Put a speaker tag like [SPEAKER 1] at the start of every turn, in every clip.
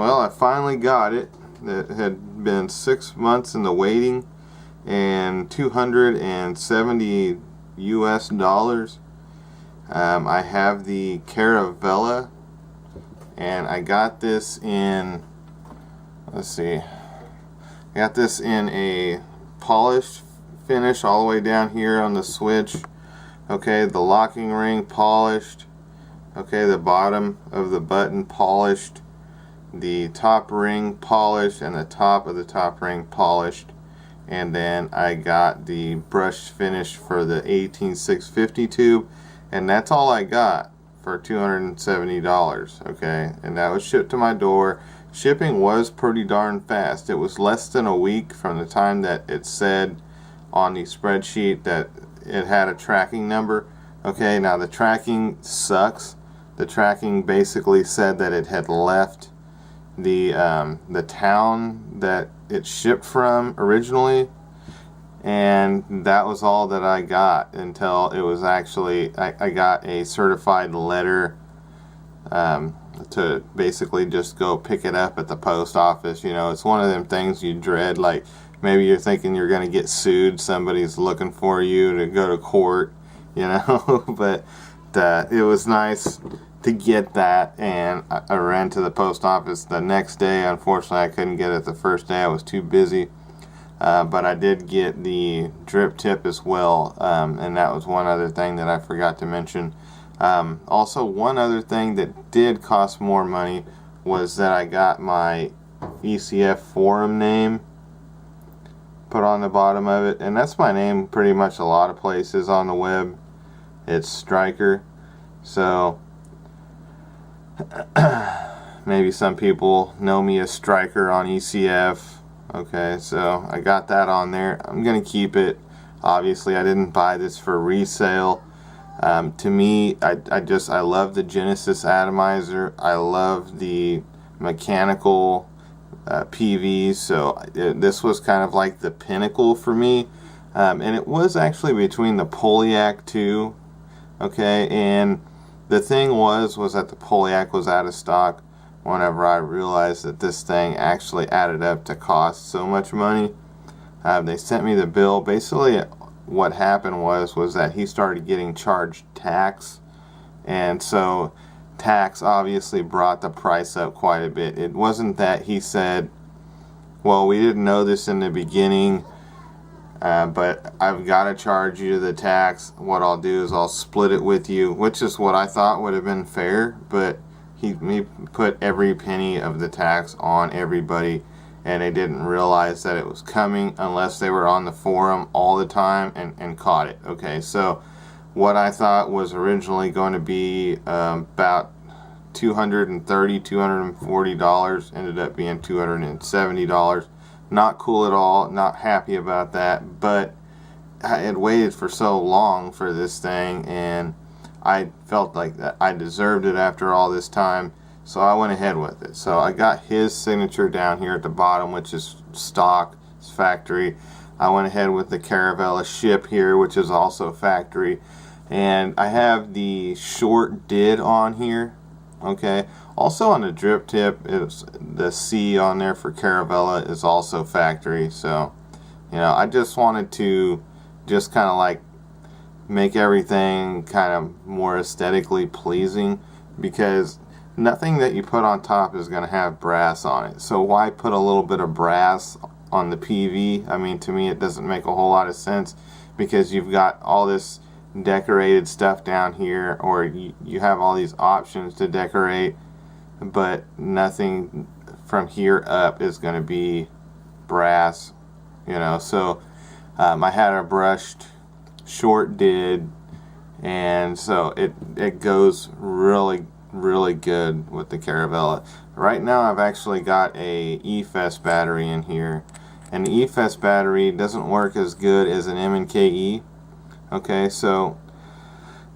[SPEAKER 1] Well, I finally got it. It had been 6 months in the waiting and $270 US. I have the Caravela, and I got this in, let's see, I got this in a polished finish all the way down here on the switch. Okay, the locking ring polished. Okay, the bottom of the button polished. The top ring polished, and the top of the top ring polished. And then I got the brush finish for the 18650 tube, and that's all I got for $270. Okay, and that was shipped to my door. Shipping was pretty darn fast. It was less than a week from the time that it said on the spreadsheet that it had a tracking number. Okay, now the tracking sucks. The tracking basically said that it had left the town that it shipped from originally, and that was all that I got until it was actually I got a certified letter to basically just go pick it up at the post office. You know, it's one of them things you dread, like maybe you're thinking you're going to get sued, somebody's looking for you to go to court, you know. But it was nice to get that, and I ran to the post office the next day. Unfortunately, I couldn't get it the first day, I was too busy, but I did get the drip tip as well, and that was one other thing that I forgot to mention. Also, one other thing that did cost more money was that I got my ECF forum name put on the bottom of it, and that's my name pretty much a lot of places on the web. It's Striker. So maybe some people know me as Striker on ECF. Okay, so I got that on there. I'm gonna keep it. Obviously, I didn't buy this for resale. To me, I love the Genesis atomizer. I love the mechanical PVs. So this was kind of like the pinnacle for me, and it was actually between the Polyak too. Okay, and the thing was that the Polyak was out of stock whenever I realized that this thing actually added up to cost so much money. They sent me the bill. Basically, what happened was that he started getting charged tax, and so tax obviously brought the price up quite a bit. It wasn't that he said, well, we didn't know this in the beginning, but I've got to charge you the tax. What I'll do is I'll split it with you, which is what I thought would have been fair, but he put every penny of the tax on everybody, and they didn't realize that it was coming unless they were on the forum all the time and caught it. Okay, so what I thought was originally going to be about $230, $240 ended up being $270. Not cool at all, not happy about that, but I had waited for so long for this thing, and I felt like that I deserved it after all this time, so I went ahead with it. So I got his signature down here at the bottom, which is stock, it's factory. I went ahead with the Caravela ship here, which is also factory, and I have the short did on here. Okay, also on the drip tip, it's the C on there for Caravela is also factory. So, you know, I just wanted to just kind of like make everything kind of more aesthetically pleasing, because nothing that you put on top is going to have brass on it. So why put a little bit of brass on the PV? I mean, to me it doesn't make a whole lot of sense, because you've got all this decorated stuff down here, or you have all these options to decorate, but nothing from here up is going to be brass, you know. So I had a brushed short did, and so it goes really good with the Caravela. Right now I've actually got a EFES battery in here, and the EFES battery doesn't work as good as an M&KE. Okay, so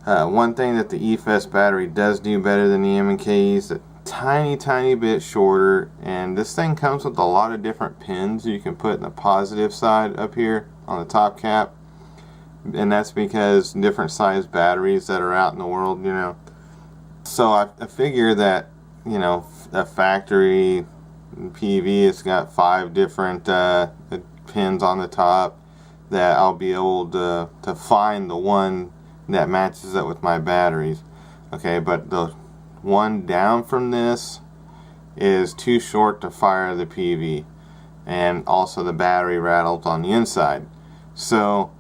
[SPEAKER 1] one thing that the EFES battery does do better than the M&KE is a tiny bit shorter, and this thing comes with a lot of different pins you can put in the positive side up here on the top cap, and that's because different size batteries that are out in the world, you know. So I figure that, you know, a factory PV. It's got 5 different pins on the top that I'll be able to find the one that matches up with my batteries. Okay, but the one down from this is too short to fire the PV, and also the battery rattles on the inside. So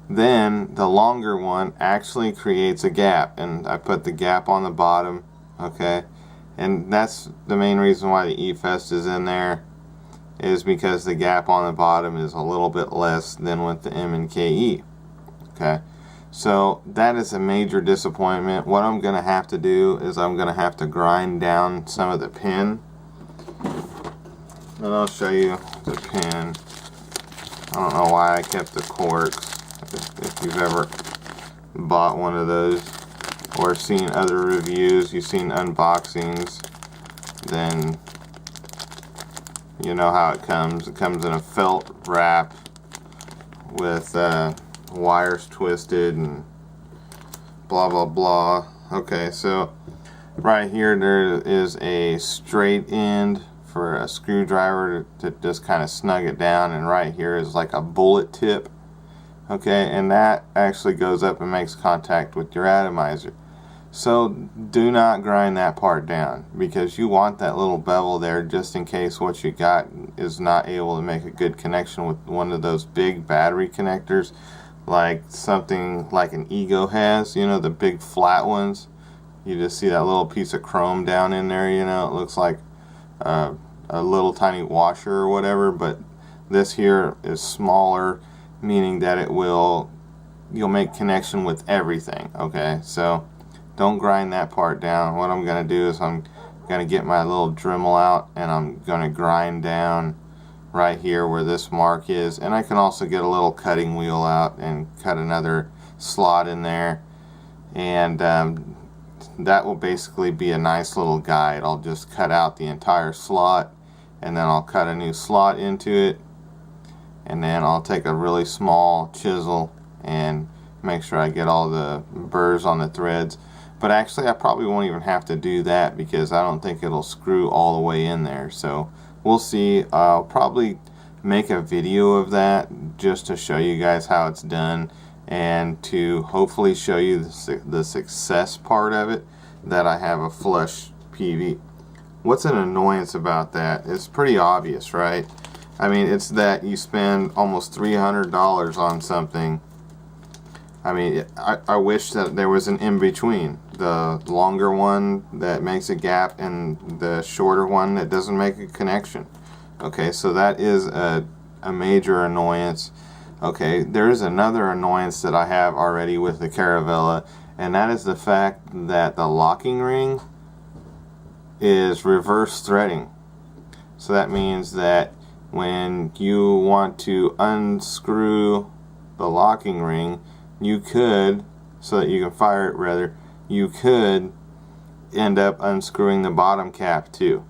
[SPEAKER 1] then the longer one actually creates a gap, and I put the gap on the bottom. Okay, and that's the main reason why the eFest is in there, is because the gap on the bottom is a little bit less than with the M and KE. Okay, so that is a major disappointment. What I'm gonna have to do is I'm gonna have to grind down some of the pin, and I'll show you the pin. I don't know why I kept the corks. If you've ever bought one of those or seen other reviews, you've seen unboxings, then you know how it comes. It comes in a felt wrap with wires twisted and blah blah blah. Okay, so right here there is a straight end for a screwdriver to just kind of snug it down, and right here is like a bullet tip. Okay, and that actually goes up and makes contact with your atomizer. So do not grind that part down, because you want that little bevel there just in case what you got is not able to make a good connection with one of those big battery connectors, like something like an Ego has, you know, the big flat ones. You just see that little piece of chrome down in there, you know, it looks like a little tiny washer or whatever, but this here is smaller, meaning that you'll make connection with everything. Okay, so don't grind that part down. What I'm gonna do is I'm gonna get my little Dremel out, and I'm gonna grind down right here where this mark is, and I can also get a little cutting wheel out and cut another slot in there, and that will basically be a nice little guide. I'll just cut out the entire slot, and then I'll cut a new slot into it, and then I'll take a really small chisel and make sure I get all the burrs on the threads. But actually I probably won't even have to do that, because I don't think it'll screw all the way in there. So we'll see. I'll probably make a video of that just to show you guys how it's done, and to hopefully show you the success part of it, that I have a flush PV. What's an annoyance about that? It's pretty obvious, right? I mean, it's that you spend almost $300 on something. I mean, I wish that there was an in-between. The longer one that makes a gap, and the shorter one that doesn't make a connection. Okay, so that is a major annoyance. Okay, there is another annoyance that I have already with the Caravela, and that is the fact that the locking ring is reverse threading. So that means that when you want to unscrew the locking ring, you could, so that you can fire it rather, you could end up unscrewing the bottom cap too.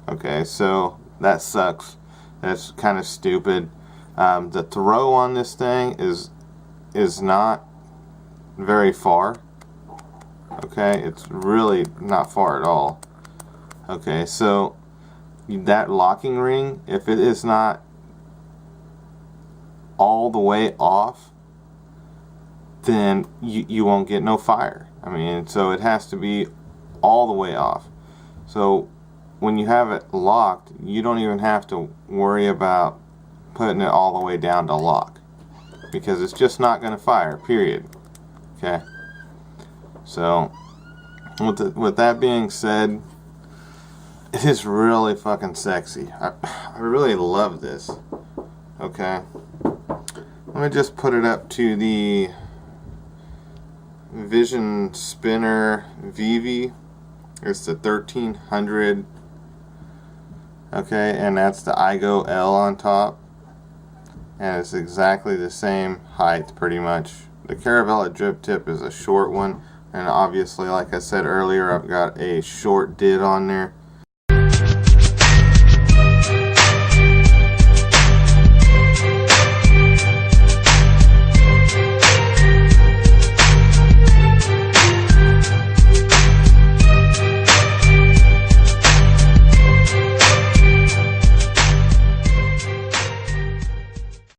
[SPEAKER 1] Okay, so that sucks. That's kind of stupid. The throw on this thing is not very far. Okay, it's really not far at all. Okay, so that locking ring, if it is not all the way off, then you won't get no fire. I mean, so it has to be all the way off. So when you have it locked, you don't even have to worry about putting it all the way down to lock, because it's just not going to fire, period. Okay, so with that being said, it is really fucking sexy. I really love this. Okay, let me just put it up to the Vision Spinner Vivi. It's the 1300. Okay, and that's the IGO L on top, and it's exactly the same height pretty much. The Caravela drip tip is a short one, and obviously, like I said earlier, I've got a short did on there.